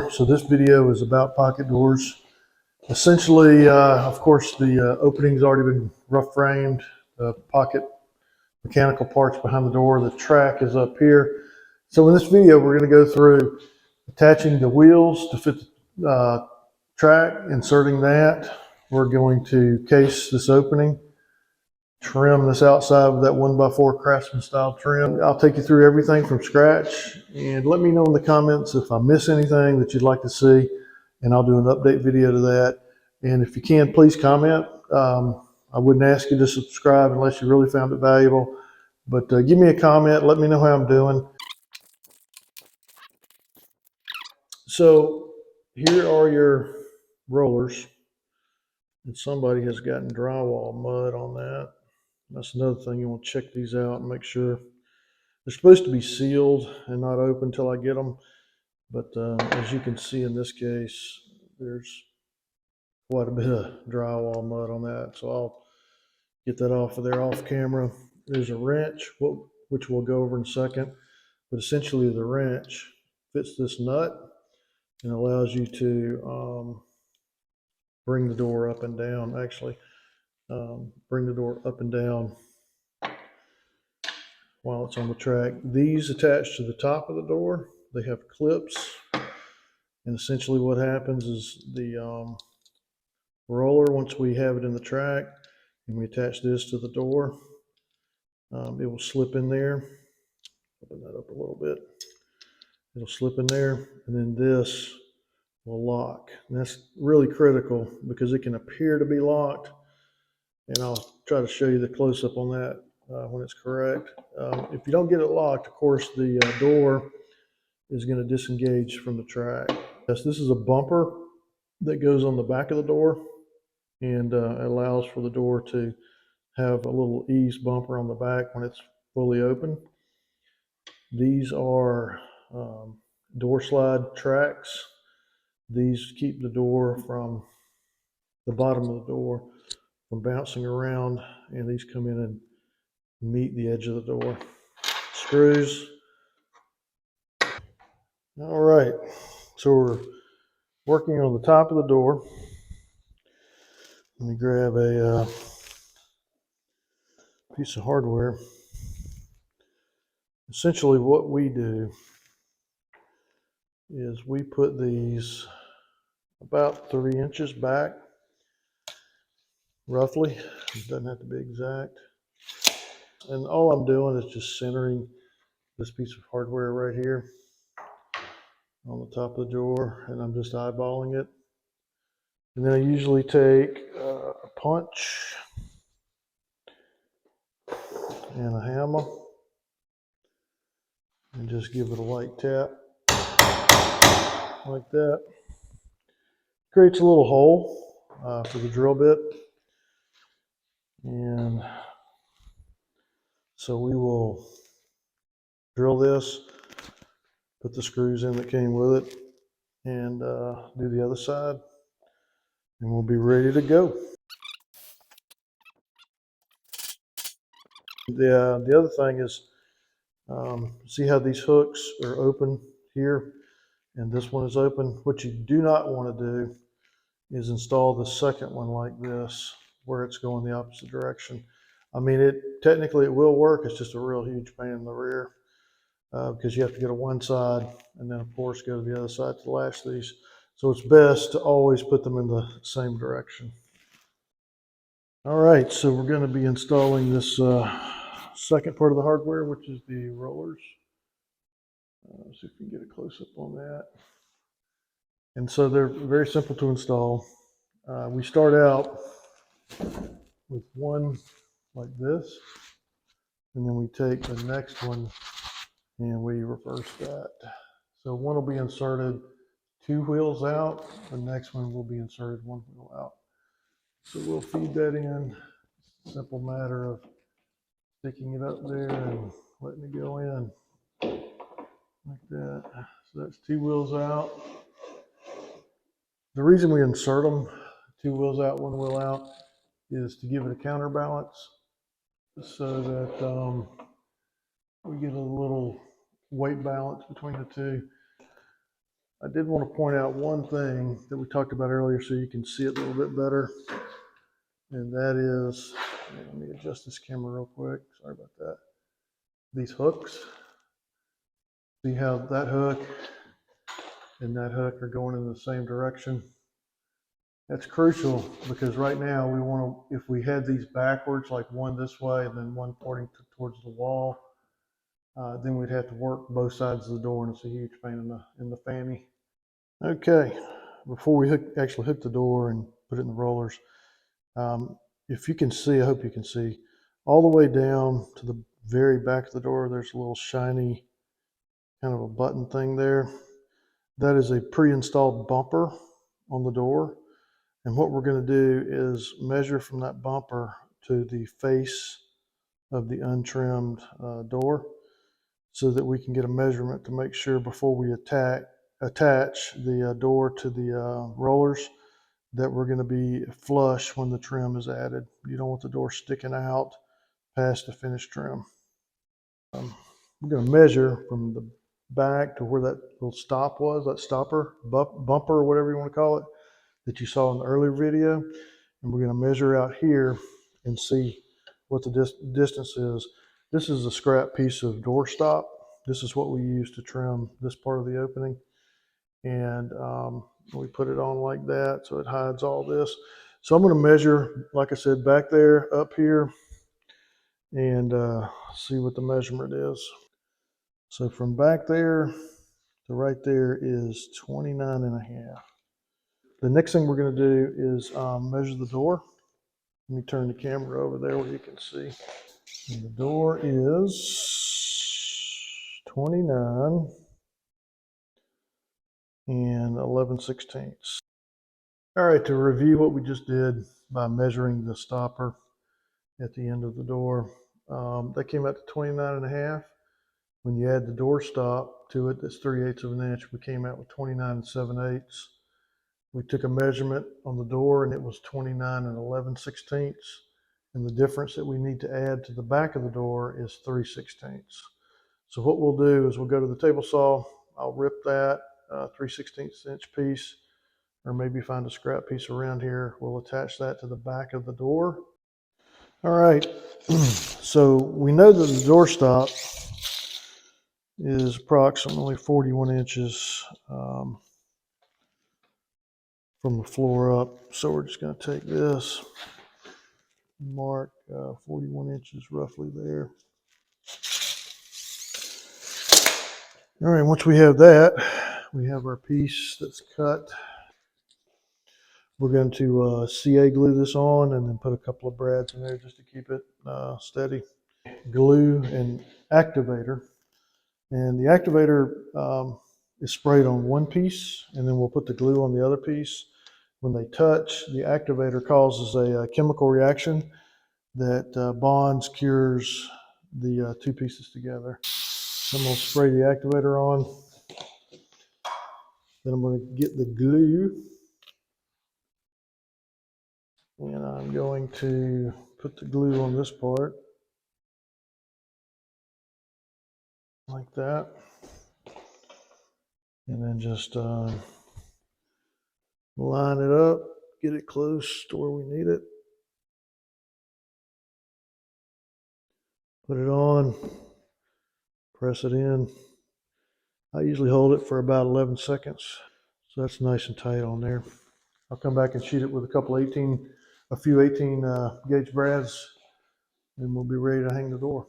So this video is about pocket doors. Essentially, of course, the opening's already been rough framed. The pocket mechanical parts behind the door. The track is up here. So in this video, we're going to go through attaching the wheels to fit the track, inserting that. We're going to case this opening, trim this outside with that 1x4 Craftsman Style Trim. I'll take you through everything from scratch, and let me know in the comments if I miss anything that you'd like to see, and I'll do an update video to that. And if you can, please comment. I wouldn't ask you to subscribe unless you really found it valuable, but give me a comment. Let me know how I'm doing. So here are your rollers, and somebody has gotten drywall mud on that. That's another thing. You want to check these out and make sure they're supposed to be sealed and not open until I get them. But as you can see in this case, there's quite a bit of drywall mud on that. So I'll get that off of there off camera. There's a wrench, which we'll go over in a second. But essentially the wrench fits this nut and allows you to bring the door up and down. Actually, bring the door up and down while it's on the track. These attach to the top of the door. They have clips, and essentially what happens is the roller, once we have it in the track and we attach this to the door, it will slip in there. Open that up a little bit. It'll slip in there, and then this will lock. And that's really critical because it can appear to be locked, and I'll try to show you the close-up on that when it's correct. If you don't get it locked, of course, the door is going to disengage from the track. Yes, this is a bumper that goes on the back of the door, and allows for the door to have a little ease bumper on the back when it's fully open. These are door slide tracks. These keep the door from the bottom of the door from bouncing around, and these come in and meet the edge of the door. Screws. All right, so we're working on the top of the door. Let me grab a piece of hardware. Essentially what we do is we put these about 3 inches back, roughly. It doesn't have to be exact. And all I'm doing is just centering this piece of hardware right here on the top of the door, and I'm just eyeballing it. And then I usually take a punch and a hammer and just give it a light tap like that. Creates a little hole for the drill bit. And so we will drill this, put the screws in that came with it, and do the other side, and we'll be ready to go. The other thing is, see how these hooks are open here, and this one is open. What you do not want to do is install the second one like this, where it's going the opposite direction. I mean, technically it will work. It's just a real huge pain in the rear because you have to go to one side and then of course go to the other side to lash these. So it's best to always put them in the same direction. All right, so we're going to be installing this second part of the hardware, which is the rollers. See if we can get a close-up on that. And so they're very simple to install. We start out with one like this, and then we take the next one and we reverse that. So one will be inserted 2 wheels out, the next one will be inserted 1 wheel out. So we'll feed that in. It's a simple matter of sticking it up there and letting it go in like that. So that's 2 wheels out. The reason we insert them 2 wheels out, 1 wheel out is to give it a counterbalance so that we get a little weight balance between the two. I did want to point out one thing that we talked about earlier so you can see it a little bit better. And that is, let me adjust this camera real quick. Sorry about that. These hooks. See how that hook and that hook are going in the same direction? That's crucial because right now we want to, if we had these backwards, like one this way and then one pointing towards the wall, then we'd have to work both sides of the door, and it's a huge pain in the fanny. Okay, before we actually hook the door and put it in the rollers, if you can see, I hope you can see, all the way down to the very back of the door, there's a little shiny kind of a button thing there. That is a pre-installed bumper on the door. And what we're going to do is measure from that bumper to the face of the untrimmed door so that we can get a measurement to make sure before we attach the door to the rollers that we're going to be flush when the trim is added. You don't want the door sticking out past the finished trim. We're going to measure from the back to where that little stop was, that stopper, bumper, or whatever you want to call it, that you saw in the earlier video. And we're going to measure out here and see what the distance is. This is a scrap piece of door stop. This is what we use to trim this part of the opening. And we put it on like that so it hides all this. So I'm going to measure, like I said, back there, up here, and see what the measurement is. So from back there to right there is 29 and a half. The next thing we're going to do is measure the door. Let me turn the camera over there where you can see. And the door is 29 and 11/16. All right, to review what we just did by measuring the stopper at the end of the door, that came out to 29 and a half. When you add the door stop to it, that's 3/8 of an inch. We came out with 29 7/8. We took a measurement on the door and it was 29 and 11/16. And the difference that we need to add to the back of the door is 3/16. So what we'll do is we'll go to the table saw. I'll rip that 3/16 inch piece, or maybe find a scrap piece around here. We'll attach that to the back of the door. All right, so we know that the door stop is approximately 41 inches from the floor up. So we're just going to take this, mark 41 inches roughly there. All right, once we have that, we have our piece that's cut. We're going to CA glue this on and then put a couple of brads in there just to keep it steady. Glue and activator. And the activator is sprayed on one piece, and then we'll put the glue on the other piece. When they touch, the activator causes a chemical reaction that bonds, cures the two pieces together. I'm going to spray the activator on. Then I'm going to get the glue. And I'm going to put the glue on this part. Like that. And then just line it up, get it close to where we need it. Put it on, press it in. I usually hold it for about 11 seconds. So that's nice and tight on there. I'll come back and sheet it with a few 18 gauge brads, and we'll be ready to hang the door.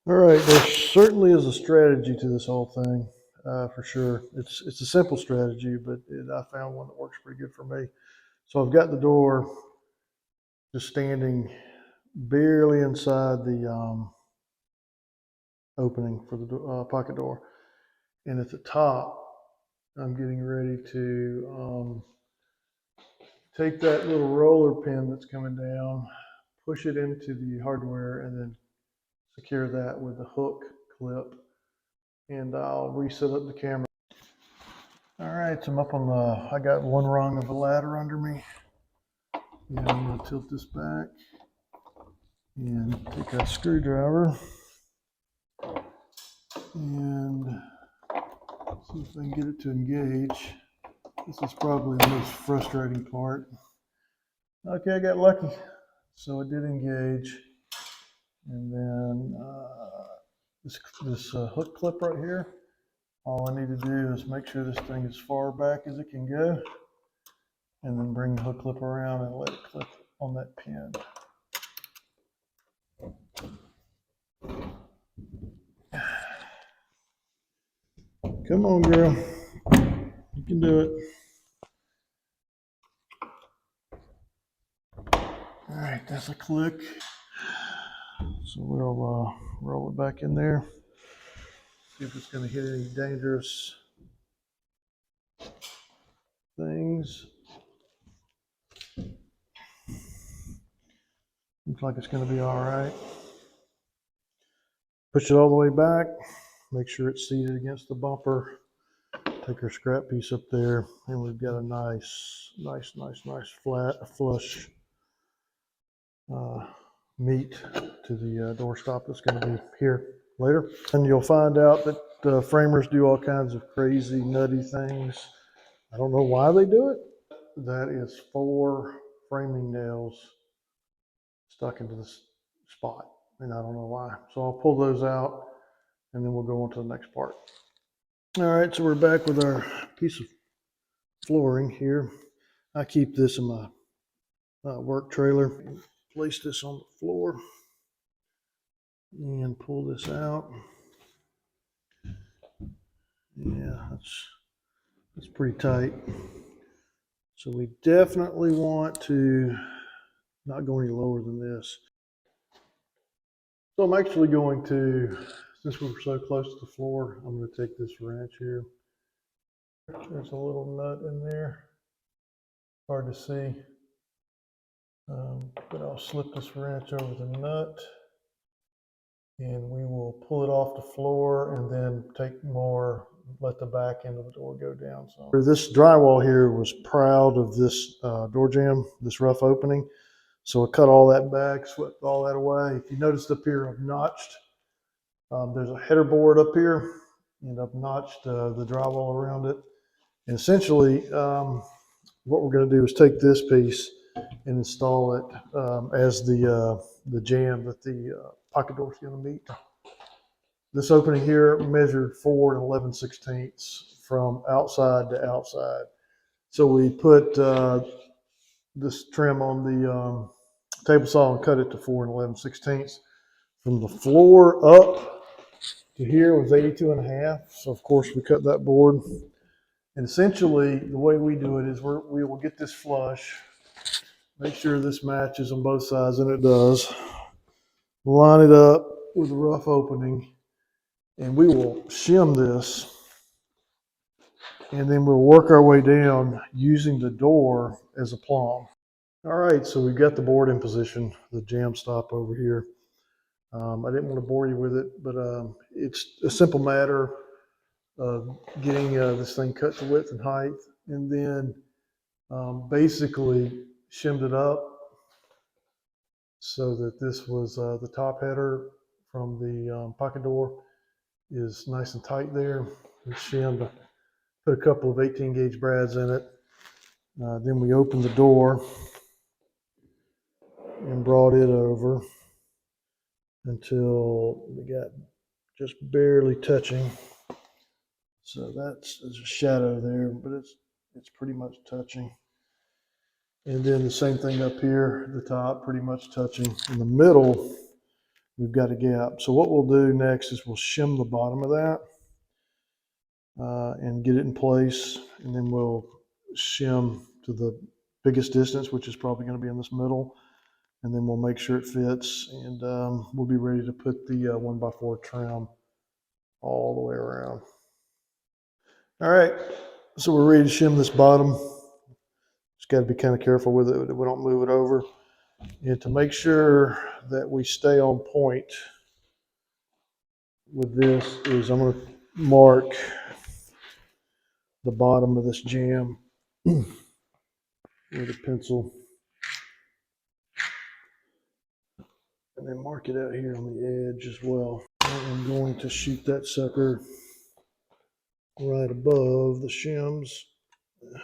All right, there certainly is a strategy to this whole thing, for sure. It's a simple strategy, but I found one that works pretty good for me. So I've got the door just standing barely inside the opening for the pocket door. And at the top, I'm getting ready to take that little roller pin that's coming down, push it into the hardware, and then secure that with a hook clip. And I'll reset up the camera. All right, so I'm up on I got one rung of a ladder under me. And I'm going to tilt this back and take a screwdriver and See if I can get it to engage. This is probably the most frustrating part. Okay, I got lucky. So it did engage. And then this hook clip right here, all I need to do is make sure this thing is as far back as it can go, and then bring the hook clip around and let it clip on that pin. Come on, girl. You can do it. All right, that's a click. So we'll roll it back in there. See if it's going to hit any dangerous things. Looks like it's going to be all right. Push it all the way back. Make sure it's seated against the bumper. Take our scrap piece up there, and we've got a nice flat, flush meet to the doorstop that's going to be here later. And you'll find out that framers do all kinds of crazy, nutty things. I don't know why they do it. That is 4 framing nails stuck into this spot, and I don't know why. So I'll pull those out, and then we'll go on to the next part. All right, so we're back with our piece of flooring here. I keep this in my work trailer. Place this on the floor and pull this out. Yeah, that's pretty tight. So we definitely want to not go any lower than this. So I'm actually going to, since we're so close to the floor, I'm going to take this wrench here. There's a little nut in there. Hard to see. But I'll slip this wrench over the nut, and we will pull it off the floor and then take more, let the back end of the door go down. So this drywall here was proud of this door jamb, this rough opening. So I cut all that back, swept all that away. If you noticed up here, I've notched. There's a header board up here, and I've notched the drywall around it. And essentially, what we're going to do is take this piece and install it as the jamb that the pocket door is going to meet. This opening here measured 4 11/16 from outside to outside. So we put this trim on the table saw and cut it to 4 11/16. From the floor up to here was 82.5. So of course we cut that board. And essentially the way we do it is we will get this flush, make sure this matches on both sides, and it does. Line it up with a rough opening, and we will shim this, and then we'll work our way down using the door as a plumb. All right, so we've got the board in position, the jamb stop over here. I didn't want to bore you with it, but it's a simple matter of getting this thing cut to width and height, and then basically shimmed it up so that this was the top header from the pocket door is nice and tight there. We shimmed, put a couple of 18 gauge brads in it. Then we opened the door and brought it over until we got just barely touching. So there's a shadow there, but it's pretty much touching. And then the same thing up here, the top pretty much touching. In the middle, we've got a gap. So what we'll do next is we'll shim the bottom of that and get it in place. And then we'll shim to the biggest distance, which is probably going to be in this middle. And then we'll make sure it fits, and we'll be ready to put the 1x4 trim all the way around. All right, so we're ready to shim this bottom. Just got to be kind of careful with it that we don't move it over. And to make sure that we stay on point with this is I'm going to mark the bottom of this jamb with a pencil, and then mark it out here on the edge as well. And I'm going to shoot that sucker right above the shims if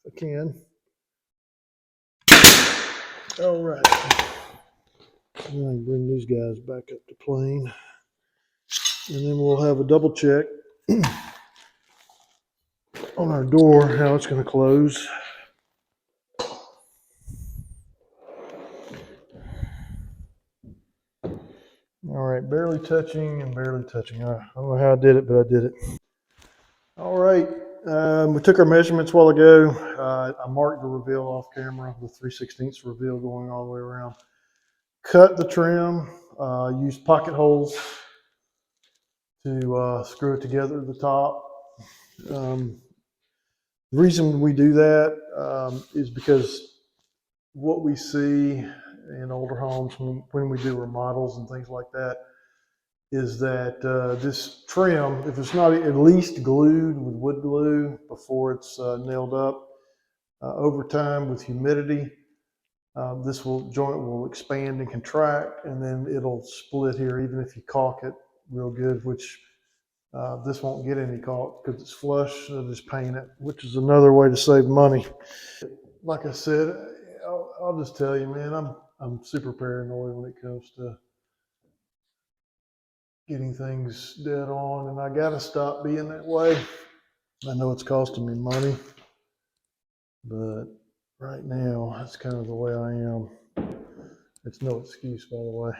I can. All right. Now I can bring these guys back up to plane. And then we'll have a double check on our door, how it's going to close. All right, barely touching and barely touching. I don't know how I did it, but I did it. All right, we took our measurements a while ago. I marked the reveal off camera, the 3/16 reveal going all the way around. Cut the trim, used pocket holes to screw it together at the top. The reason we do that is because what we see in older homes when we do remodels and things like that is that this trim, if it's not at least glued with wood glue before it's nailed up, over time with humidity, this joint will expand and contract, and then it'll split here even if you caulk it real good, which this won't get any caulk because it's flush. They'll just paint it, which is another way to save money. Like I said, I'll just tell you, man, I'm super paranoid when it comes to getting things dead on, and I got to stop being that way. I know it's costing me money, but right now that's kind of the way I am. It's no excuse, by the way,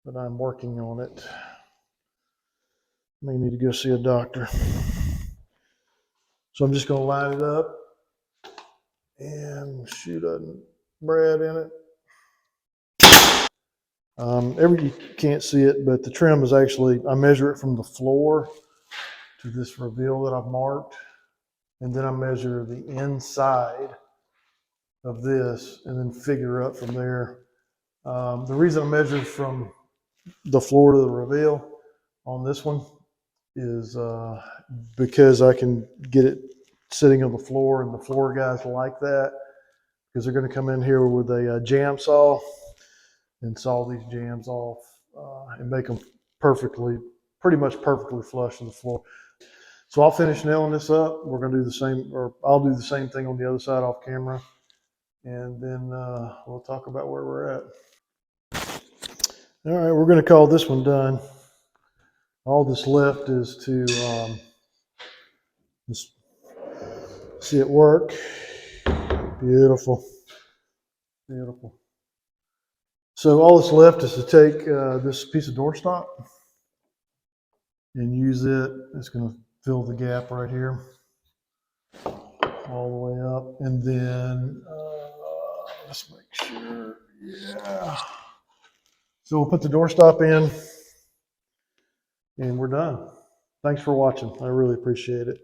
but I'm working on it. May need to go see a doctor. So I'm just going to line it up and shoot a brad in it. You can't see it, but the trim is actually, I measure it from the floor to this reveal that I've marked, and then I measure the inside of this and then figure up from there. The reason I measured from the floor to the reveal on this one is because I can get it sitting on the floor, and the floor guys like that because they're going to come in here with a jamb saw and saw these jambs off and make them pretty much perfectly flush to the floor. So I'll finish nailing this up. We're going to do the same, or I'll do the same thing on the other side off camera, and then we'll talk about where we're at. All right, we're going to call this one done. All that's left is to just see it work. Beautiful, beautiful. So all that's left is to take this piece of doorstop and use it. It's going to fill the gap right here all the way up. And then let's make sure, yeah. So we'll put the doorstop in and we're done. Thanks for watching. I really appreciate it.